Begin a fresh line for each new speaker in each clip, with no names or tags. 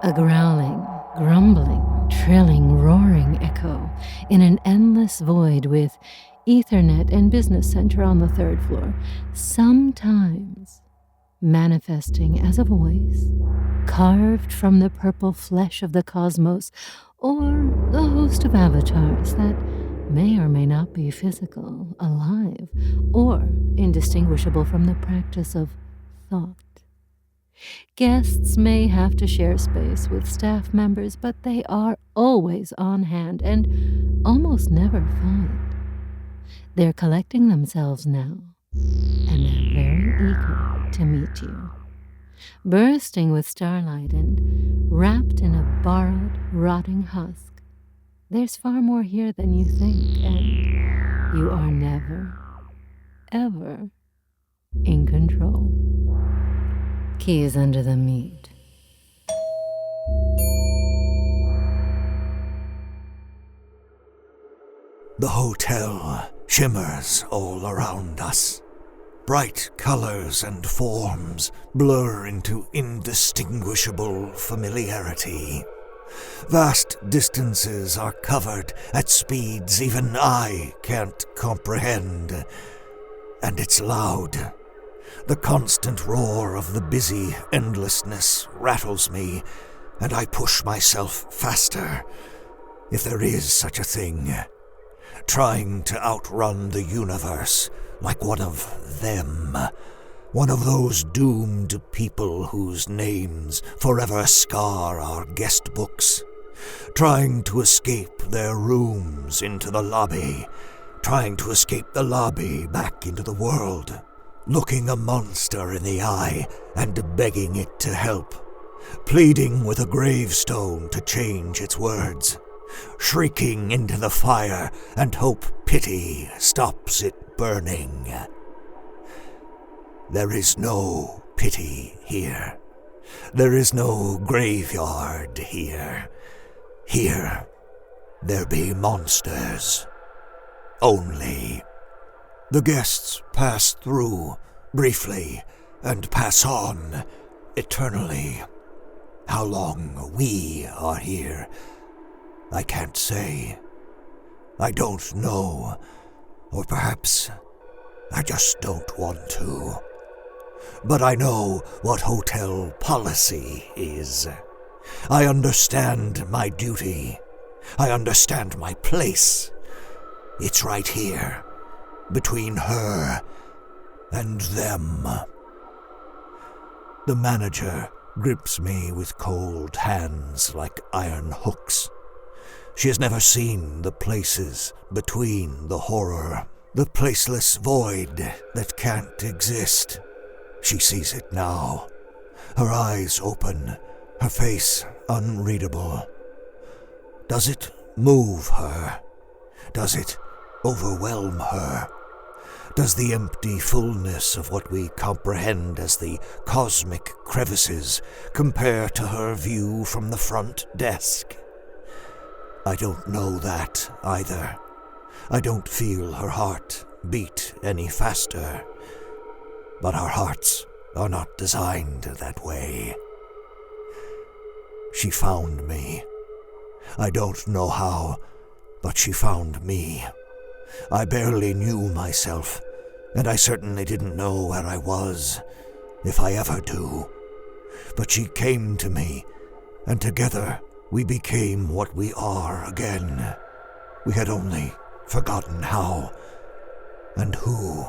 A growling, grumbling, trilling, roaring echo in an endless void with Ethernet and Business Center on the 3rd floor, sometimes manifesting as a voice carved from the purple flesh of the cosmos, or the host of avatars that may or may not be physical, alive, or indistinguishable from the practice of thought. Guests may have to share space with staff members, but they are always on hand and almost never find. They're collecting themselves now, and they're very eager to meet you. Bursting with starlight and wrapped in a borrowed, rotting husk, there's far more here than you think, and you are never, ever in control. Keys under the meat.
The hotel shimmers all around us. Bright colors and forms blur into indistinguishable familiarity. Vast distances are covered at speeds even I can't comprehend. And it's loud. The constant roar of the busy endlessness rattles me, and I push myself faster, if there is such a thing, trying to outrun the universe like one of them, one of those doomed people whose names forever scar our guest books, trying to escape their rooms into the lobby, trying to escape the lobby back into the world, looking a monster in the eye and begging it to help, pleading with a gravestone to change its words, shrieking into the fire and hope pity stops it burning. There is no pity here. There is no graveyard here. Here, there be monsters. Only. The guests pass through, briefly, and pass on, eternally. How long we are here, I can't say. I don't know, or perhaps I just don't want to. But I know what hotel policy is. I understand my duty. I understand my place. It's right here, between her and them. The manager grips me with cold hands like iron hooks. She has never seen the places between the horror, the placeless void that can't exist. She sees it now. Her eyes open, her face unreadable. Does it move her? Does it overwhelm her? Does the empty fullness of what we comprehend as the cosmic crevices compare to her view from the front desk? I don't know that either. I don't feel her heart beat any faster. But our hearts are not designed that way. She found me. I don't know how, but she found me. I barely knew myself, and I certainly didn't know where I was, if I ever do. But she came to me, and together we became what we are again. We had only forgotten how and who.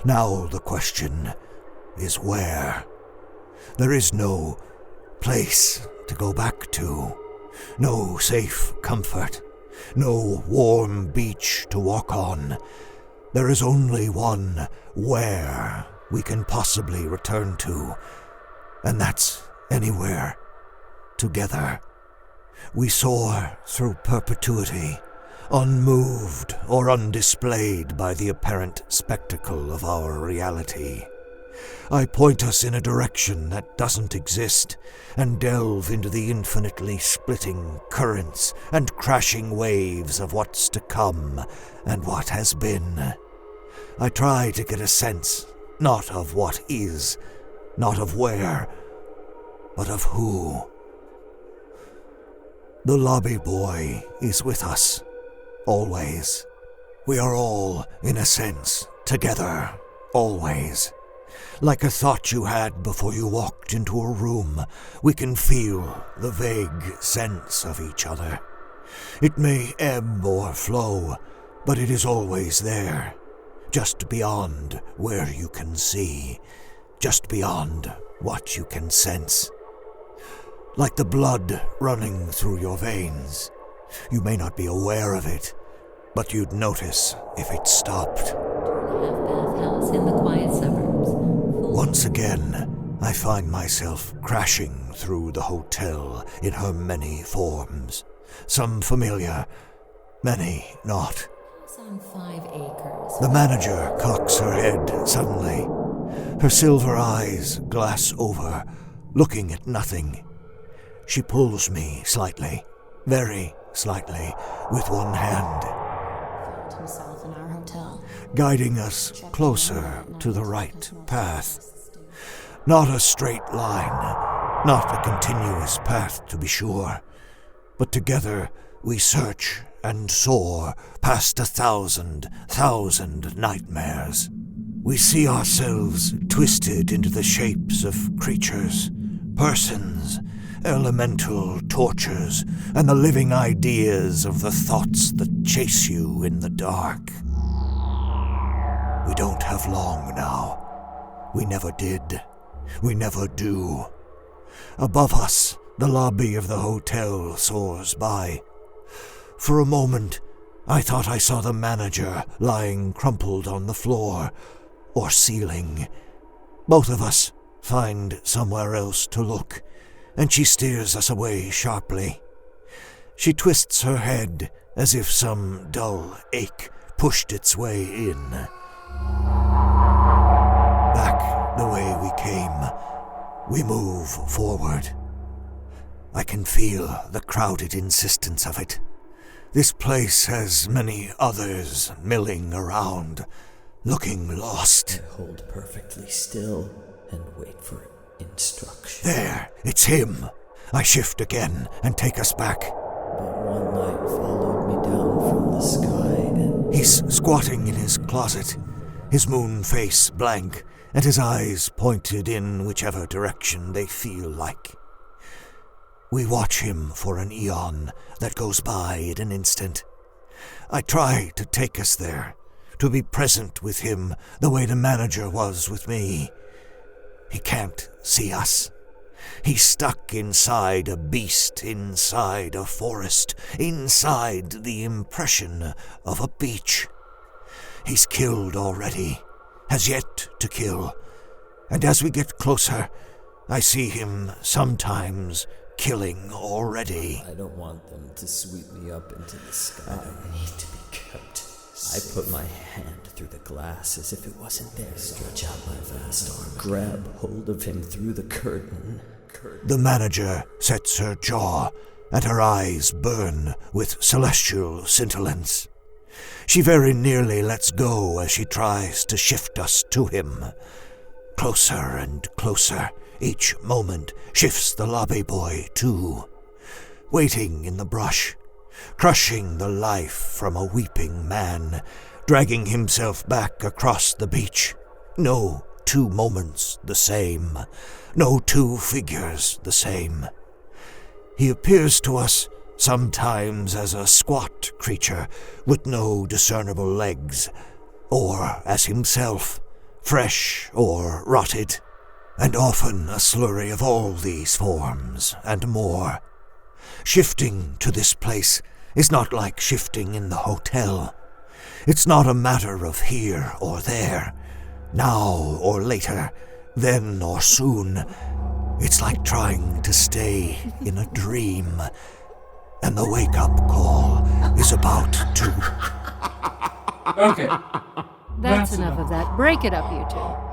Now the question is where. There is no place to go back to, no safe comfort, no warm beach to walk on. There is only one where we can possibly return to, and that's anywhere, together. We soar through perpetuity, unmoved or undisplayed by the apparent spectacle of our reality. I point us in a direction that doesn't exist, and delve into the infinitely splitting currents and crashing waves of what's to come and what has been. I try to get a sense, not of what is, not of where, but of who. The lobby boy is with us, always. We are all, in a sense, together, always. Like a thought you had before you walked into a room, we can feel the vague sense of each other. It may ebb or flow, but it is always there, just beyond where you can see, just beyond what you can sense. Like the blood running through your veins. You may not be aware of it, but you'd notice if it stopped.
Half-bath house in the quiet suburbs.
Once again, I find myself crashing through the hotel in her many forms. Some familiar, many not.
On 5 acres.
The manager cocks her head suddenly. Her silver eyes glass over, looking at nothing. She pulls me slightly, very slightly, with one hand,
Found himself in our hotel.
guiding us closer to the right path. Not a straight line, not a continuous path to be sure, but together we search and soar past 1,000 nightmares. We see ourselves twisted into the shapes of creatures, persons, elemental tortures, and the living ideas of the thoughts that chase you in the dark. We don't have long now. We never did. We never do. Above us, the lobby of the hotel soars by. For a moment, I thought I saw the manager lying crumpled on the floor or ceiling. Both of us find somewhere else to look, and she steers us away sharply. She twists her head as if some dull ache pushed its way in. Back the way we came, we move forward. I can feel the crowded insistence of it. This place has many others milling around, looking lost.
I hold perfectly still and wait for instruction.
There, it's him. I shift again and take us back.
But one light followed me down from the sky and...
He's squatting in his closet, his moon face blank, and his eyes pointed in whichever direction they feel like. We watch him for an eon that goes by in an instant. I try to take us there, to be present with him the way the manager was with me. He can't see us. He's stuck inside a beast, inside a forest, inside the impression of a beach. He's killed already, has yet to kill, and as we get closer, I see him sometimes killing already.
I don't want them to sweep me up into the sky. I need to be kept. I put my hand through the glass as if it wasn't there. Stretch out my vast arm. Grab hold of him through the curtain.
The manager sets her jaw, and her eyes burn with celestial scintillance. She very nearly lets go as she tries to shift us to him. Closer and closer, each moment shifts the lobby boy too. Waiting in the brush, crushing the life from a weeping man, dragging himself back across the beach. No 2 moments the same, no 2 figures the same. He appears to us sometimes as a squat creature with no discernible legs, or as himself, fresh or rotted, and often a slurry of all these forms and more. Shifting to this place is not like shifting in the hotel. It's not a matter of here or there, now or later, then or soon. It's like trying to stay in a dream, and the wake-up call is about to...
Okay.
That's enough of that. Break it up, you two.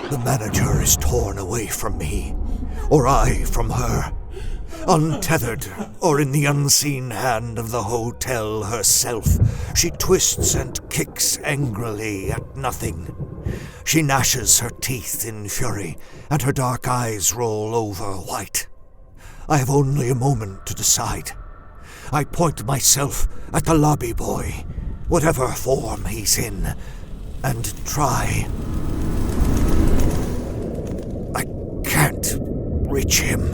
The manager is torn away from me, or I from her. Untethered, or in the unseen hand of the hotel herself, she twists and kicks angrily at nothing. She gnashes her teeth in fury, and her dark eyes roll over white. I have only a moment to decide. I point myself at the lobby boy, whatever form he's in, and try. I can't reach him.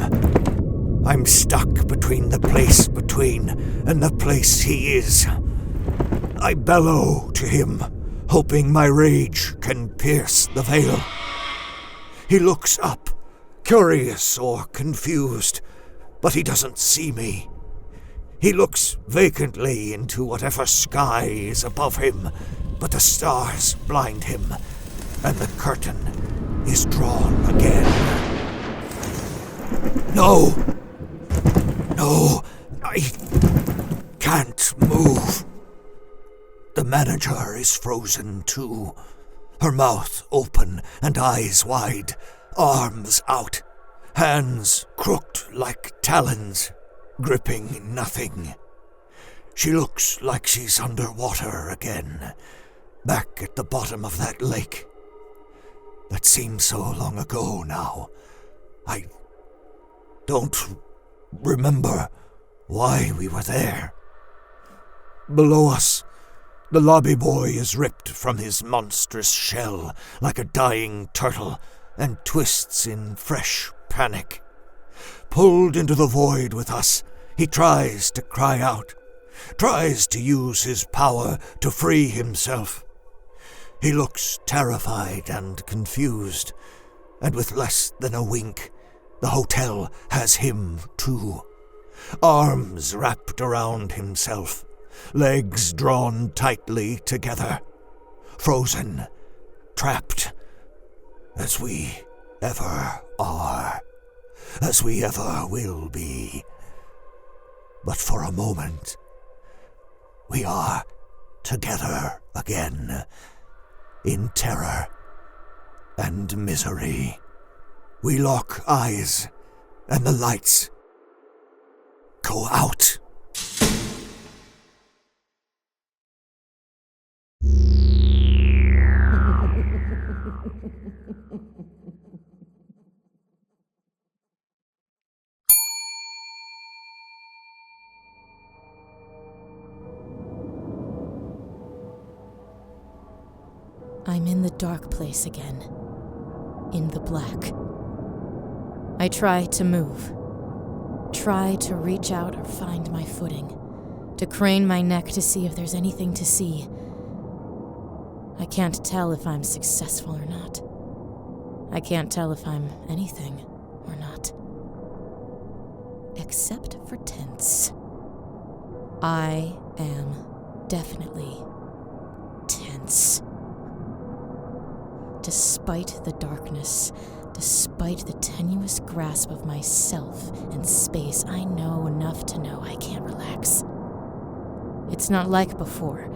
I'm stuck between the place between and the place he is. I bellow to him, hoping my rage can pierce the veil. He looks up, curious or confused, but he doesn't see me. He looks vacantly into whatever sky is above him, but the stars blind him, and the curtain is drawn again. No, I can't move. The manager is frozen too, her mouth open and eyes wide, arms out, hands crooked like talons, gripping nothing. She looks like she's underwater again, back at the bottom of that lake. That seems so long ago now. I don't remember why we were there. Below us, the lobby boy is ripped from his monstrous shell like a dying turtle and twists in fresh panic. Pulled into the void with us, he tries to cry out, tries to use his power to free himself. He looks terrified and confused, and with less than a wink, the hotel has him too. Arms wrapped around himself, legs drawn tightly together, frozen, trapped, as we ever are, as we ever will be. But for a moment, we are together again, in terror and misery. We lock eyes, and the lights go out.
I'm in the dark place again. In the black. I try to move. Try to reach out or find my footing. To crane my neck to see if there's anything to see. I can't tell if I'm successful or not. I can't tell if I'm anything or not. Except for tense. I am definitely tense. Despite the darkness, despite the tenuous grasp of myself and space, I know enough to know I can't relax. It's not like before.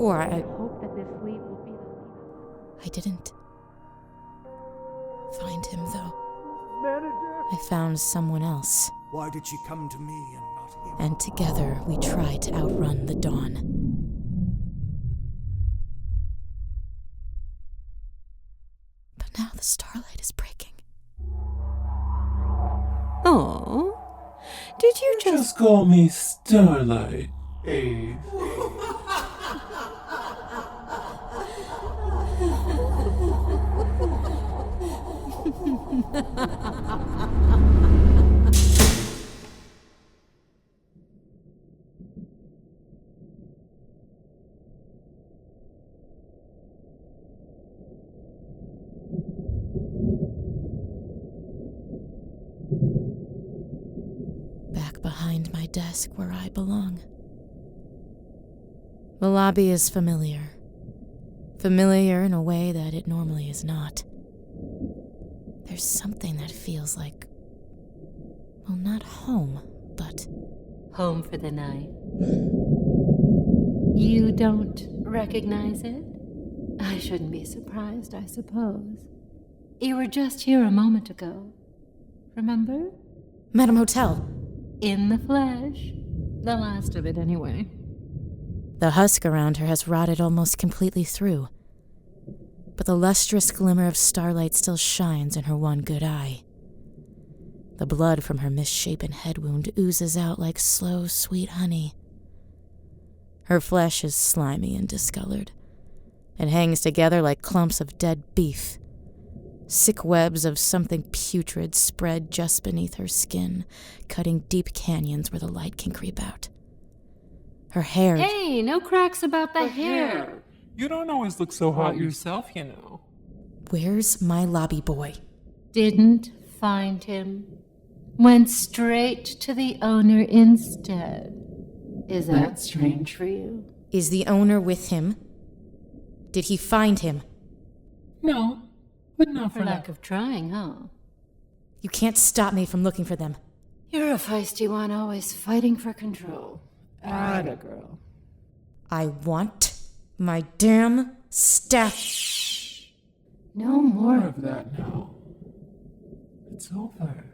I hope that this sleep will be I didn't find him, though.
Manager!
I found someone else.
Why did she come to me and not him?
And together we tried to outrun the dawn. But now the starlight is breaking.
Oh, did you
Just call me Starlight, eh?
Back behind my desk where I belong. The lobby is familiar. Familiar in a way that it normally is not. There's something that feels like, well, not home, but
home for the night? You don't recognize it? I shouldn't be surprised, I suppose. You were just here a moment ago. Remember?
Madame Hotel.
In the flesh. The last of it, anyway.
The husk around her has rotted almost completely through. but the lustrous glimmer of starlight still shines in her one good eye. The blood from her misshapen head wound oozes out like slow, sweet honey. Her flesh is slimy and discolored. It hangs together like clumps of dead beef. Sick webs of something putrid spread just beneath her skin, cutting deep canyons where the light can creep out. Her hair...
Hey, no cracks about the hair.
You don't always look so hot yourself, you know.
Where's my lobby boy?
Didn't find him. Went straight to the owner instead. Is that strange for you?
Is the owner with him? Did he find him?
No, but not
For lack of trying, huh?
You can't stop me from looking for them.
You're a feisty one, always fighting for control. Atta girl.
I want my damn staff.
No more
of that now. It's over.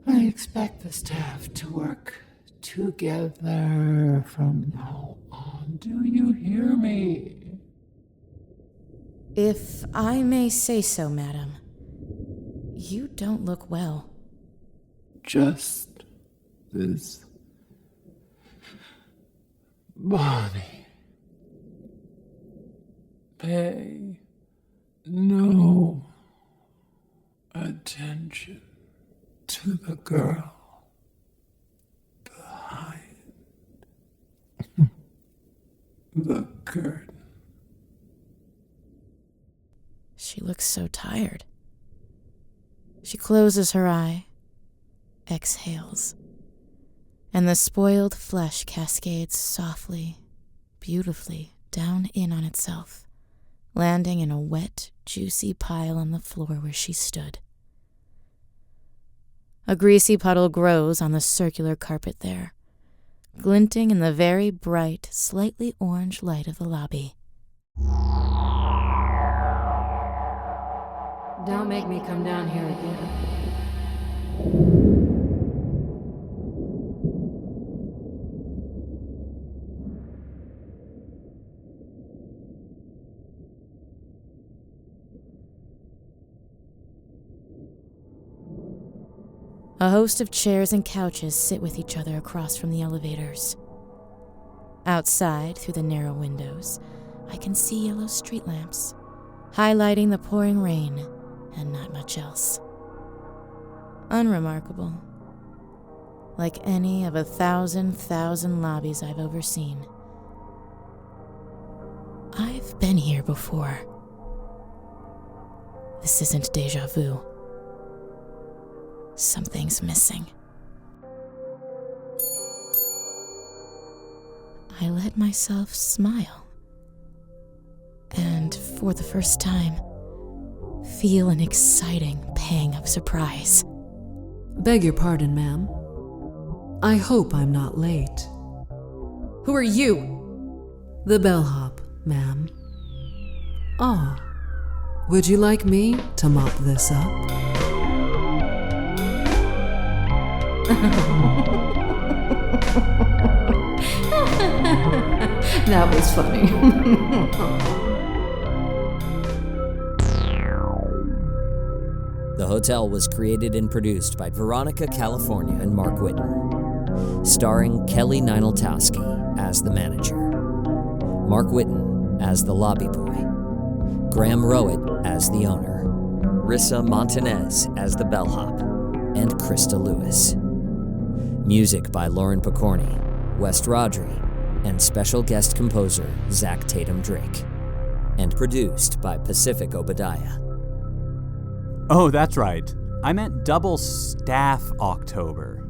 I expect the staff to work together from now on. Do you hear me?
If I may say so, madam, you don't look well.
Just this body. Pay no attention to the girl behind the curtain.
She looks so tired. She closes her eye, exhales, and the spoiled flesh cascades softly, beautifully down in on itself, landing in a wet, juicy pile on the floor where she stood. A greasy puddle grows on the circular carpet there, glinting in the very bright, slightly orange light of the lobby.
Don't make me come down here again.
A host of chairs and couches sit with each other across from the elevators. Outside, through the narrow windows, I can see yellow street lamps, highlighting the pouring rain and not much else. Unremarkable. Like any of 1,000 lobbies I've overseen. I've been here before. This isn't déjà vu. Something's missing. I let myself smile. And for the first time, feel an exciting pang of surprise.
Beg your pardon, ma'am. I hope I'm not late.
Who are you?
The bellhop, ma'am. Ah, would you like me to mop this up?
That was funny.
The Hotel was created and produced by Veronica, California, and Mark Whitten. Starring Kelly Nienaltowski as the manager, Mark Whitten as the lobby boy, Graham Rowat as the owner, Rissa Montanez as the bellhop, and Christa Lewis. Music by Lauren Picorni, West Rodri, and special guest composer Zach Tatom-Drake. And produced by Pacific Obadiah.
Oh, that's right. I meant double staff October.